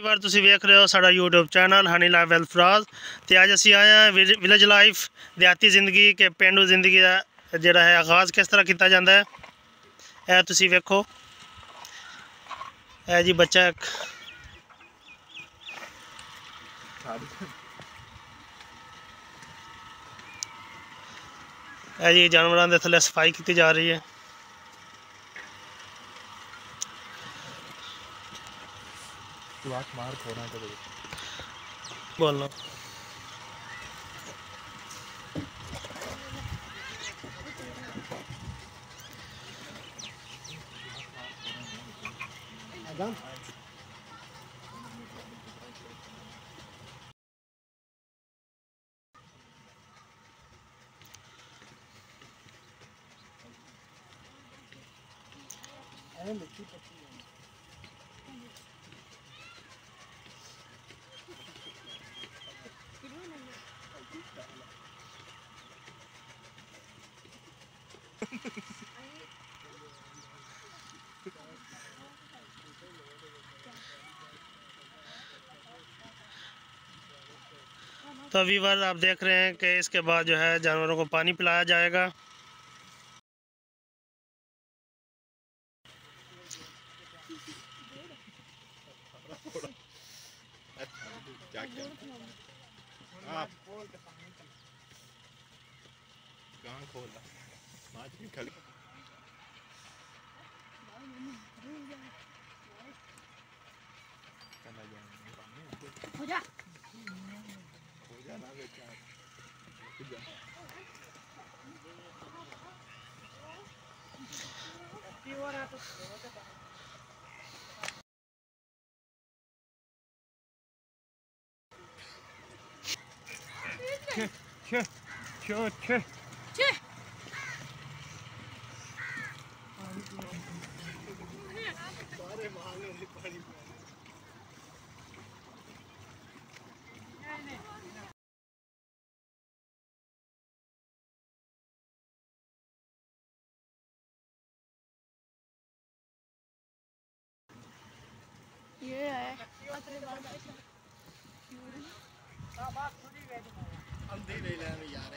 ਵਾਰ ਤੁਸੀਂ ਵੇਖ ਰਹੇ ਹੋ ਸਾਡਾ YouTube ਚੈਨਲ ਹਨੀ ਲਾਈਫ ਵੈਲਫਰਾਜ਼ ਤੇ ਅੱਜ ਅਸੀਂ ਆਏ ਹਾਂ ਵਿਲੇਜ ਲਾਈਫ ਦਿਹਾਤੀ ਜ਼ਿੰਦਗੀ ਕੇ ਪਿੰਡੂ ਜ਼ਿੰਦਗੀ ਦਾ ਜਿਹੜਾ ਹੈ ਆਗਾਜ਼ ਕਿਸ ਤਰ੍ਹਾਂ ਕੀਤਾ ਜਾਂਦਾ ਹੈ। ਇਹ ਤੁਸੀਂ ਵੇਖੋ, ਇਹ ਜੀ ਬੱਚਾ ਇੱਕ ਇਹ ਜੀ ਜਾਨਵਰਾਂ ਦੇ ਥੱਲੇ ਸਫਾਈ ਕੀਤੀ ਜਾ ਰਹੀ ਹੈ। बोलो तो व्यूअर आप देख रहे हैं कि इसके बाद जो है जानवरों को पानी पिलाया जाएगा। ये है हम दे ले यार